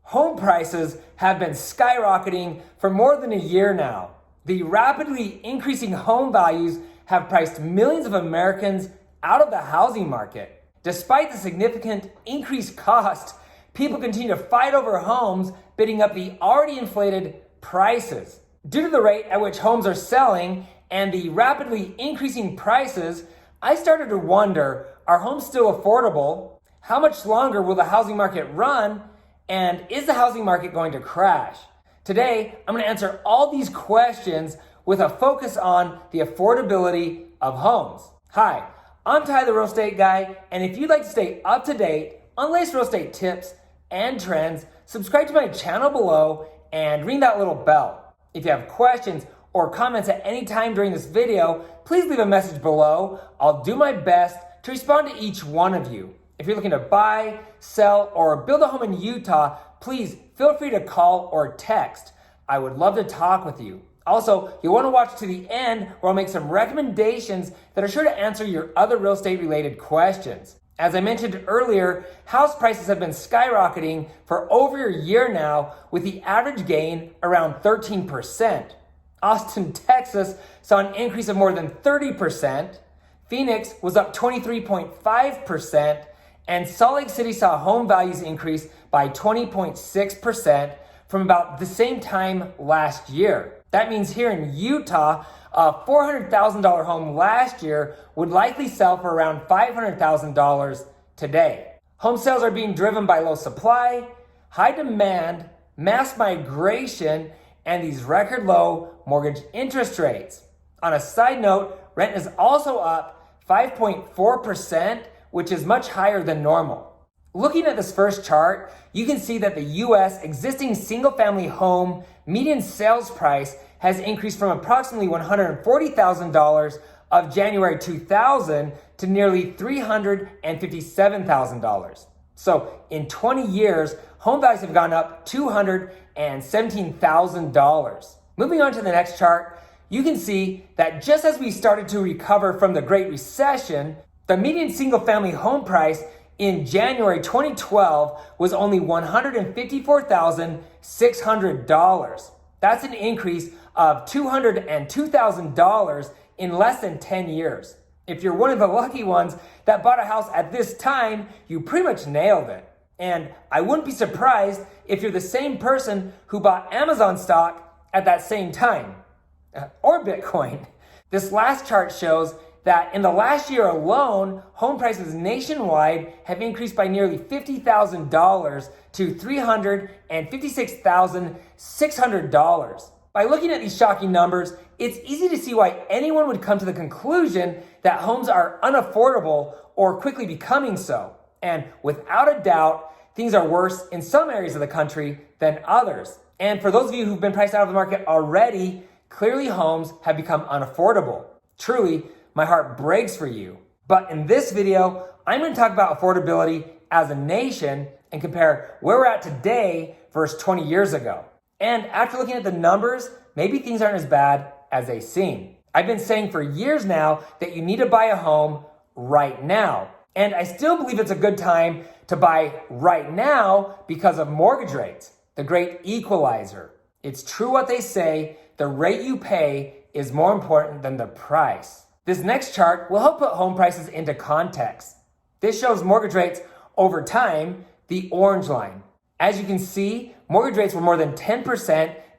Home prices have been skyrocketing for more than a year now. The rapidly increasing home values have priced millions of Americans out of the housing market. Despite the significant increased cost, people continue to fight over homes, bidding up the already inflated prices. Due to the rate at which homes are selling and the rapidly increasing prices, I started to wonder, are homes still affordable? How much longer will the housing market run? And is the housing market going to crash? Today, I'm going to answer all these questions with a focus on the affordability of homes. Hi, I'm Ty the Real Estate Guy, and if you'd like to stay up to date on latest real estate tips and trends, subscribe to my channel below and ring that little bell. If you have questions or comments at any time during this video, please leave a message below. I'll do my best to respond to each one of you. If you're looking to buy, sell, or build a home in Utah, please feel free to call or text. I would love to talk with you. Also, you'll want to watch to the end where I'll make some recommendations that are sure to answer your other real estate related questions. As I mentioned earlier, house prices have been skyrocketing for over a year now, with the average gain around 13%. Austin, Texas saw an increase of more than 30%. Phoenix was up 23.5%. And Salt Lake City saw home values increase by 20.6% from about the same time last year. That means here in Utah, a $400,000 home last year would likely sell for around $500,000 today. Home sales are being driven by low supply, high demand, mass migration, and these record low mortgage interest rates. On a side note, rent is also up 5.4%, which is much higher than normal. Looking at this first chart, you can see that the US existing single-family home median sales price has increased from approximately $140,000 of January 2000 to nearly $357,000. So in 20 years, home values have gone up $217,000. Moving on to the next chart, you can see that just as we started to recover from the Great Recession, the median single-family home price in January 2012 was only $154,600. That's an increase of $202,000 in less than 10 years. If you're one of the lucky ones that bought a house at this time, you pretty much nailed it. And I wouldn't be surprised if you're the same person who bought Amazon stock at that same time, or Bitcoin. This last chart shows that in the last year alone, home prices nationwide have increased by nearly $50,000 to $356,600. By looking at these shocking numbers, it's easy to see why anyone would come to the conclusion that homes are unaffordable or quickly becoming so. And without a doubt, things are worse in some areas of the country than others. And for those of you who've been priced out of the market already, clearly homes have become unaffordable. Truly, my heart breaks for you. But in this video, I'm going to talk about affordability as a nation and compare where we're at today versus 20 years ago. And after looking at the numbers, maybe things aren't as bad as they seem. I've been saying for years now that you need to buy a home right now. And I still believe it's a good time to buy right now because of mortgage rates, the great equalizer. It's true what they say, the rate you pay is more important than the price. This next chart will help put home prices into context. This shows mortgage rates over time, the orange line. As you can see, mortgage rates were more than 10%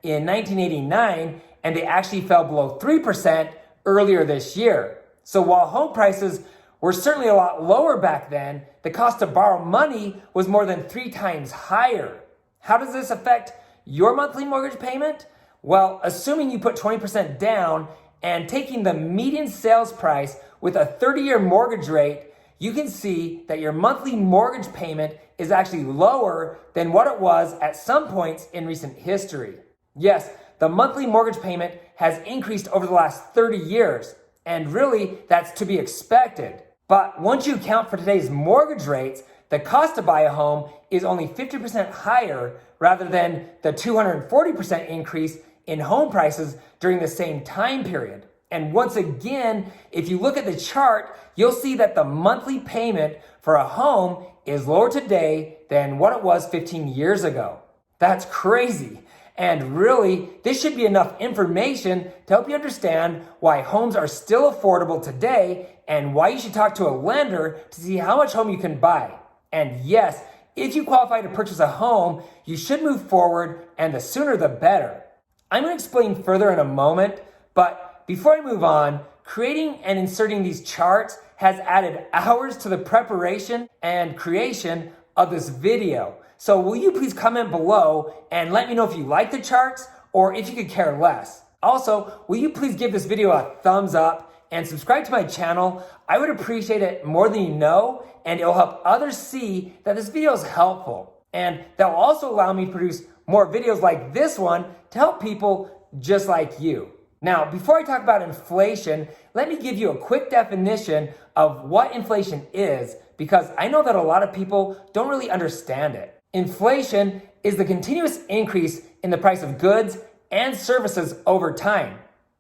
in 1989, and they actually fell below 3% earlier this year. So while home prices were certainly a lot lower back then, the cost to borrow money was more than 3 times higher. How does this affect your monthly mortgage payment? Well, assuming you put 20% down and taking the median sales price with a 30-year mortgage rate, you can see that your monthly mortgage payment is actually lower than what it was at some points in recent history. Yes, the monthly mortgage payment has increased over the last 30 years, and really that's to be expected. But once you account for today's mortgage rates, the cost to buy a home is only 50% higher rather than the 240% increase in home prices during the same time period. And once again, if you look at the chart, you'll see that the monthly payment for a home is lower today than what it was 15 years ago. That's crazy. And really, this should be enough information to help you understand why homes are still affordable today and why you should talk to a lender to see how much home you can buy. And yes, if you qualify to purchase a home, you should move forward, and the sooner the better. I'm going to explain further in a moment, but before I move on, creating and inserting these charts has added hours to the preparation and creation of this video. So will you please comment below and let me know if you like the charts or if you could care less. Also, will you please give this video a thumbs up and subscribe to my channel? I would appreciate it more than you know, and it will help others see that this video is helpful. And that will also allow me to produce more videos like this one to help people just like you. Now, before I talk about inflation, let me give you a quick definition of what inflation is, because I know that a lot of people don't really understand it. Inflation is the continuous increase in the price of goods and services over time.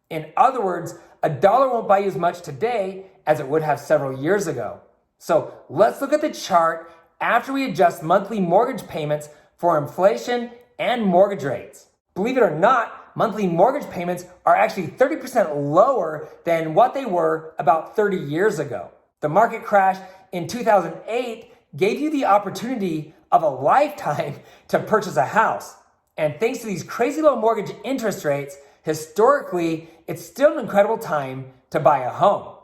In other words, a dollar won't buy you as much today as it would have several years ago. So let's look at the chart after we adjust monthly mortgage payments for inflation and mortgage rates. Believe it or not, monthly mortgage payments are actually 30% lower than what they were about 30 years ago. The market crash in 2008 gave you the opportunity of a lifetime to purchase a house. And thanks to these crazy low mortgage interest rates, historically, it's still an incredible time to buy a home.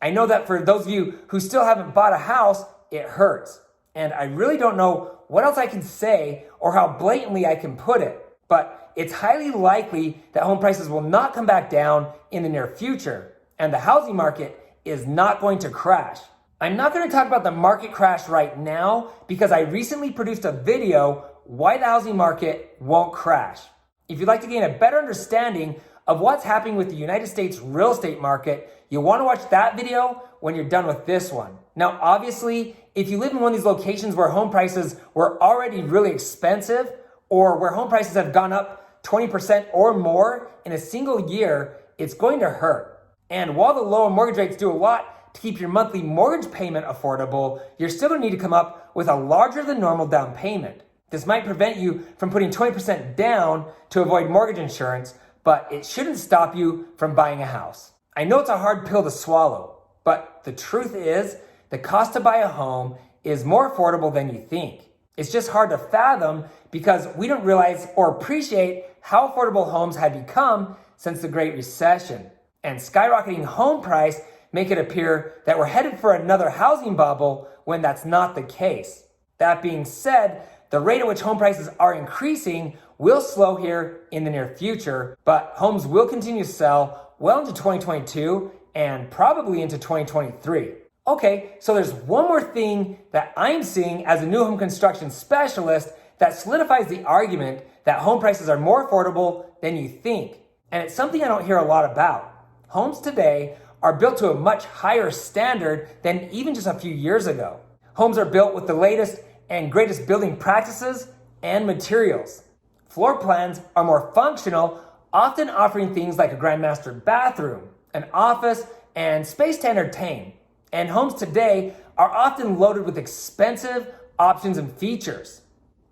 I know that for those of you who still haven't bought a house, it hurts. And I really don't know what else I can say or how blatantly I can put it. But it's highly likely that home prices will not come back down in the near future. And the housing market is not going to crash. I'm not going to talk about the market crash right now because I recently produced a video why the housing market won't crash. If you'd like to gain a better understanding of what's happening with the United States real estate market, you'll want to watch that video when you're done with this one. Now, obviously, if you live in one of these locations where home prices were already really expensive or where home prices have gone up 20% or more in a single year, it's going to hurt. And while the lower mortgage rates do a lot to keep your monthly mortgage payment affordable, you're still going to need to come up with a larger than normal down payment. This might prevent you from putting 20% down to avoid mortgage insurance, but it shouldn't stop you from buying a house. I know it's a hard pill to swallow, but the truth is the cost to buy a home is more affordable than you think. It's just hard to fathom because we don't realize or appreciate how affordable homes have become since the Great Recession. And skyrocketing home price make it appear that we're headed for another housing bubble when that's not the case. That being said, the rate at which home prices are increasing will slow here in the near future, but homes will continue to sell well into 2022 and probably into 2023. Okay, so there's one more thing that I'm seeing as a new home construction specialist that solidifies the argument that home prices are more affordable than you think. And it's something I don't hear a lot about. Homes today are built to a much higher standard than even just a few years ago. Homes are built with the latest and greatest building practices and materials. Floor plans are more functional, often offering things like a grand master bathroom, an office, and space to entertain. And homes today are often loaded with expensive options and features.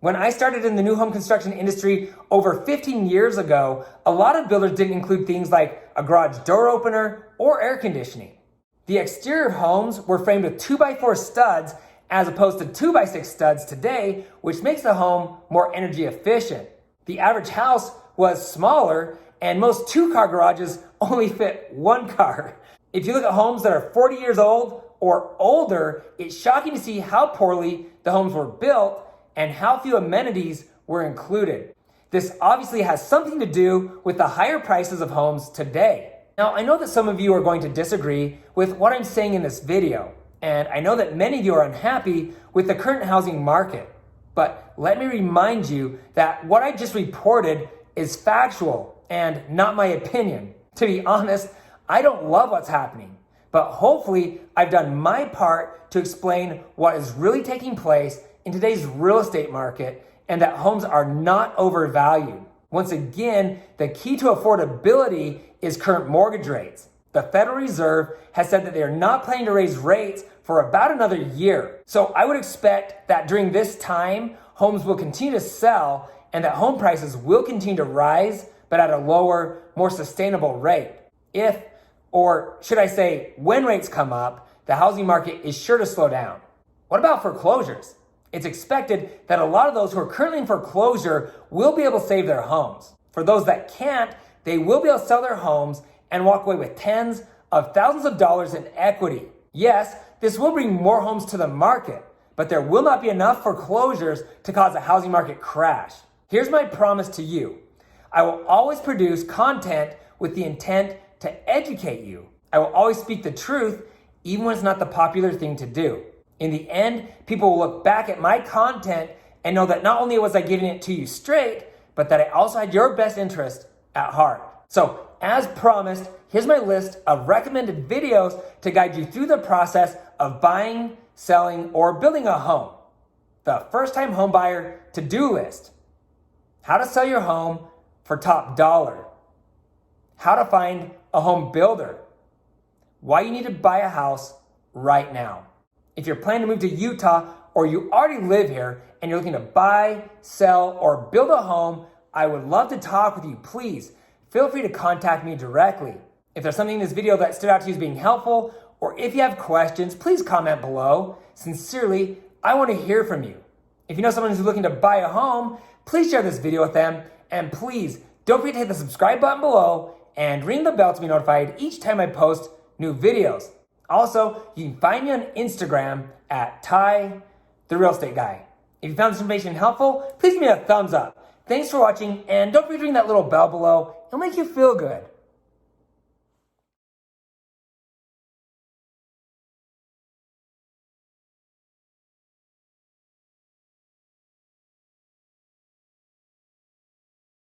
When I started in the new home construction industry over 15 years ago, a lot of builders didn't include things like a garage door opener or air conditioning. The exterior of homes were framed with 2x4 studs as opposed to 2x6 studs today, which makes the home more energy efficient. The average house was smaller, and most two-car garages only fit one car. If you look at homes that are 40 years old or older, it's shocking to see how poorly the homes were built and how few amenities were included. This obviously has something to do with the higher prices of homes today. Now, I know that some of you are going to disagree with what I'm saying in this video, and I know that many of you are unhappy with the current housing market. But let me remind you that what I just reported is factual and not my opinion. To be honest, I don't love what's happening, but hopefully I've done my part to explain what is really taking place in today's real estate market and that homes are not overvalued. Once again, the key to affordability is current mortgage rates. The Federal Reserve has said that they are not planning to raise rates for about another year. So I would expect that during this time, homes will continue to sell and that home prices will continue to rise, but at a lower, more sustainable rate. If, or should I say, when rates come up, the housing market is sure to slow down. What about foreclosures? It's expected that a lot of those who are currently in foreclosure will be able to save their homes. For those that can't, they will be able to sell their homes and walk away with tens of thousands of dollars in equity. Yes, this will bring more homes to the market, but there will not be enough foreclosures to cause a housing market crash. Here's my promise to you. I will always produce content with the intent to educate you. I will always speak the truth, even when it's not the popular thing to do. In the end, people will look back at my content and know that not only was I giving it to you straight, but that I also had your best interest at heart. So, as promised, here's my list of recommended videos to guide you through the process of buying, selling, or building a home. The first-time home buyer to-do list. How to sell your home for top dollar. How to find a home builder. Why you need to buy a house right now. If you're planning to move to Utah or you already live here and you're looking to buy, sell, or build a home, I would love to talk with you. Please feel free to contact me directly. If there's something in this video that stood out to you as being helpful, or if you have questions, please comment below. Sincerely, I want to hear from you. If you know someone who's looking to buy a home, please share this video with them. And please don't forget to hit the subscribe button below and ring the bell to be notified each time I post new videos. Also, you can find me on Instagram at Ty, the Real Estate Guy. If you found this information helpful, please give me a thumbs up. Thanks for watching, and don't forget to ring that little bell below. It'll make you feel good.